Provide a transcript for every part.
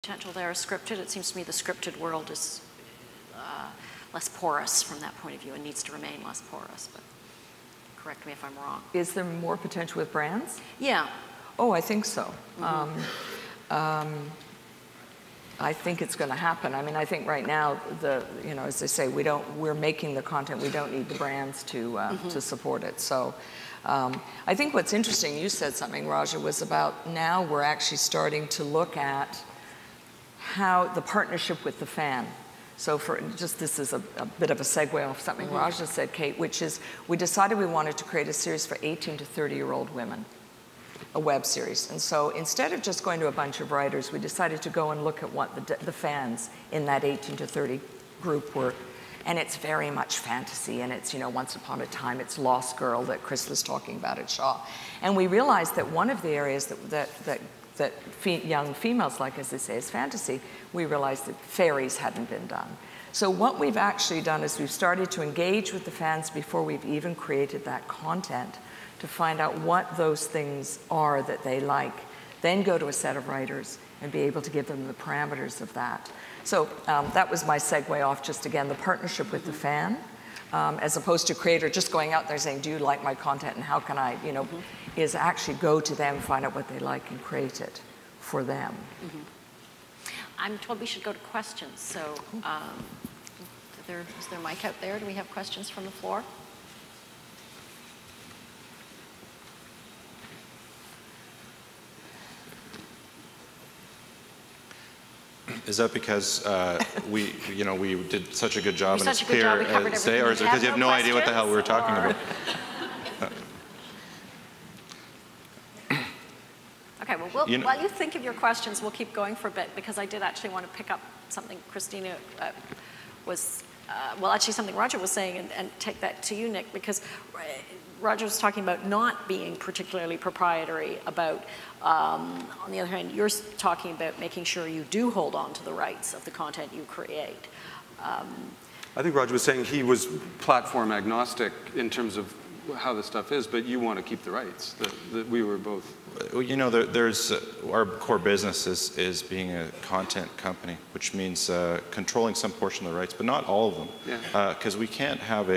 potential there as scripted? It seems to me the scripted world is less porous from that point of view and needs to remain less porous, but correct me if I'm wrong. Is there more potential with brands? Yeah. Oh, I think so. I think it's going to happen. I mean, I think right now, as they say, we're making the content. We don't need the brands to support it. So I think what's interesting, you said something, Raja, was about now we're actually starting to look at how the partnership with the fan. So this is a bit of a segue off something Raja said, Kate, which is we decided we wanted to create a series for 18 to 30-year-old women, a web series. And so instead of just going to a bunch of writers, we decided to go and look at what the fans in that 18 to 30 group were. And it's very much fantasy, and it's, Once Upon a Time, it's Lost Girl that Chris was talking about at Shaw. And we realized that one of the areas that young females like, as they say, is fantasy, we realized that fairies hadn't been done. So what we've actually done is we've started to engage with the fans before we've even created that content to find out what those things are that they like, then go to a set of writers and be able to give them the parameters of that. So that was my segue off, just again, the partnership with the fan, as opposed to creator just going out there saying, do you like my content and how can I, is actually go to them, find out what they like and create it for them. I'm told we should go to questions. So is there a mic out there? Do we have questions from the floor? Is that because we did such a good job and it's clear as say, or is it because you have no idea what the hell we were talking about? Okay, well, while you think of your questions, we'll keep going for a bit because I did actually want to pick up something Christina something Roger was saying and take that to you, Nick, because Roger was talking about not being particularly proprietary about, on the other hand, you're talking about making sure you do hold on to the rights of the content you create. I think Roger was saying he was platform agnostic in terms of how the stuff is, but you want to keep the rights, that we were both. Well, there's our core business is being a content company, which means controlling some portion of the rights, but not all of them. Because we can't have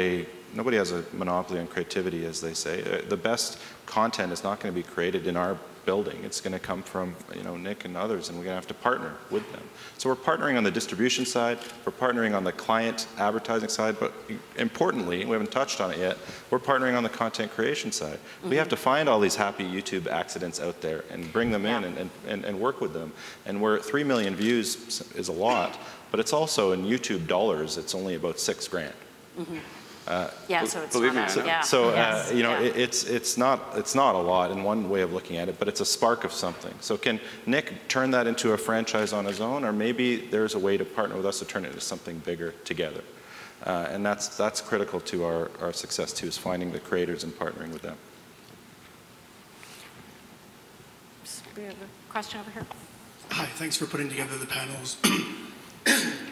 nobody has a monopoly on creativity, as they say. The best content is not going to be created in our building. It's going to come from Nick and others, and we're going to have to partner with them. So we're partnering on the distribution side, we're partnering on the client advertising side, but importantly, we haven't touched on it yet, we're partnering on the content creation side. We have to find all these happy YouTube accidents out there and bring them in and work with them. And we're 3 million views is a lot, but it's also in YouTube dollars, it's only about $6 grand. So it's not it's not a lot in one way of looking at it, but it's a spark of something. So can Nick turn that into a franchise on his own, or maybe there's a way to partner with us to turn it into something bigger together? And that's critical to our success too, is finding the creators and partnering with them. We have a question over here. Hi, thanks for putting together the panels.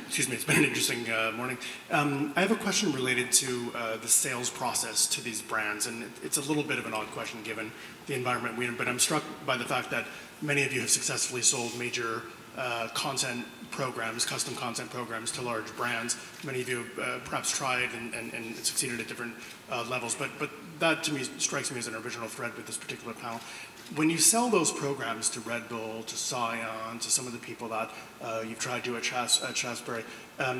Excuse me, it's been an interesting morning. I have a question related to the sales process to these brands, and it's a little bit of an odd question given the environment we're in, but I'm struck by the fact that many of you have successfully sold major content programs, custom content programs to large brands. Many of you have perhaps tried and succeeded at different levels, but that to me strikes me as an original thread with this particular panel. When you sell those programs to Red Bull, to Scion, to some of the people that you've tried to at Shaftesbury,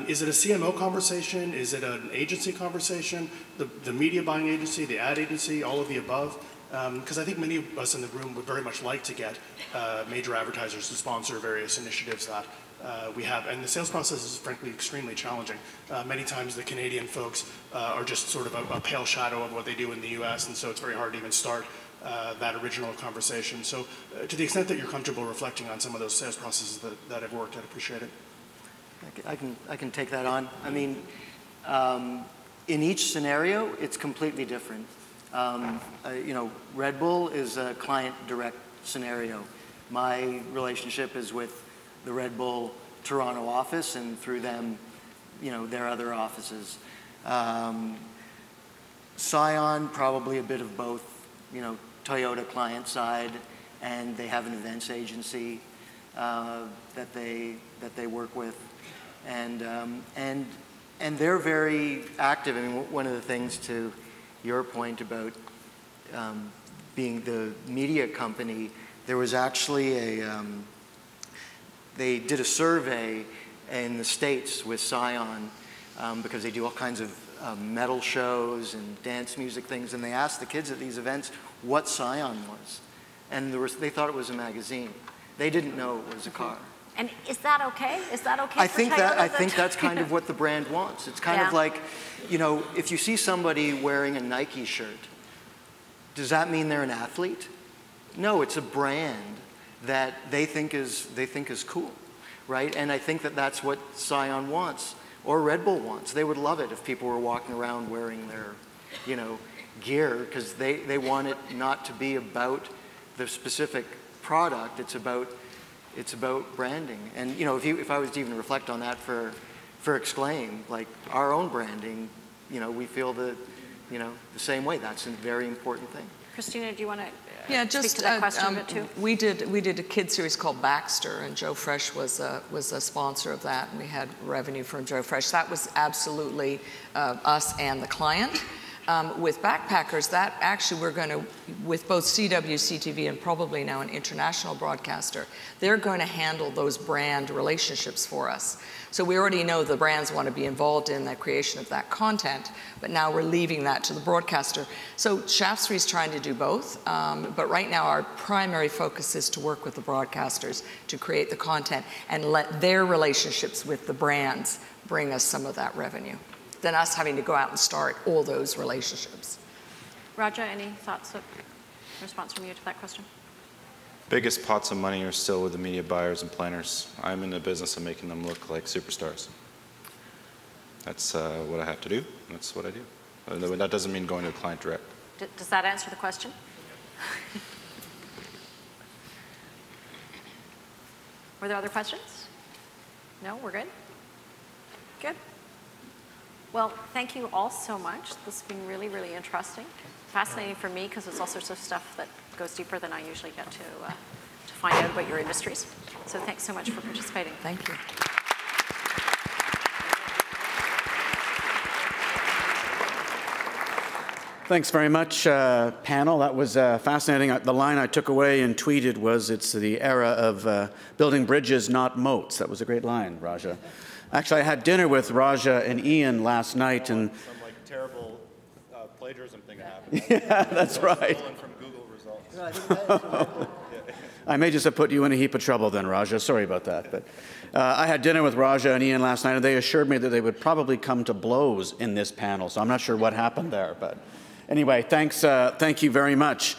is it a CMO conversation? Is it an agency conversation? The media buying agency, the ad agency, all of the above? Because I think many of us in the room would very much like to get major advertisers to sponsor various initiatives that we have. And the sales process is frankly extremely challenging. Many times the Canadian folks are just sort of a pale shadow of what they do in the US, and so it's very hard to even start that original conversation. So to the extent that you're comfortable reflecting on some of those sales processes that have worked, I'd appreciate it. I can take that on. I mean, in each scenario, it's completely different. Red Bull is a client direct scenario. My relationship is with the Red Bull Toronto office, and through them, their other offices. Scion, probably a bit of both, Toyota client side, and they have an events agency. that they work with, and they're very active. I mean, one of the things, to your point about being the media company, there was actually they did a survey in the States with Scion, because they do all kinds of metal shows and dance music things, and they asked the kids at these events what Scion was. And they thought it was a magazine. They didn't know it was a car. And is that okay? Is that okay? I think that's kind of what the brand wants. It's kind of like, you know, if you see somebody wearing a Nike shirt, does that mean they're an athlete? No, it's a brand that they think is cool, right? And I think that that's what Scion wants, or Red Bull wants. They would love it if people were walking around wearing their, you know, gear, because they want it not to be about the specific product. It's about branding. And you know, if I was to even reflect on that for Exclaim, like our own branding, you know, we feel the same way. That's a very important thing. Christina, do you want to just speak to that question a bit too? We did a kid series called Baxter, and Joe Fresh was a sponsor of that, and we had revenue from Joe Fresh. That was absolutely us and the client. With Backpackers, that actually we're going to, with both CW, CTV, and probably now an international broadcaster, they're going to handle those brand relationships for us. So we already know the brands want to be involved in the creation of that content, but now we're leaving that to the broadcaster. So Shaftesbury is trying to do both, but right now our primary focus is to work with the broadcasters to create the content and let their relationships with the brands bring us some of that revenue, than us having to go out and start all those relationships. Raja, any thoughts of response from you to that question? Biggest pots of money are still with the media buyers and planners. I'm in the business of making them look like superstars. That's what I have to do. That's what I do. That doesn't mean going to a client direct. Does that answer the question? Were there other questions? No, we're good? Good. Well, thank you all so much. This has been really, really interesting. Fascinating for me, because it's all sorts of stuff that goes deeper than I usually get to find out about your industries. So thanks so much for participating. Thank you. Thanks very much, panel. That was fascinating. The line I took away and tweeted was, it's the era of building bridges, not moats. That was a great line, Raja. Actually, I had dinner with Raja and Ian last night, and some like terrible plagiarism thing happened. Yeah, that's right. Stolen from Google results. I may just have put you in a heap of trouble then, Raja. Sorry about that. But I had dinner with Raja and Ian last night, and they assured me that they would probably come to blows in this panel. So I'm not sure what happened there. But anyway, thanks. Thank you very much.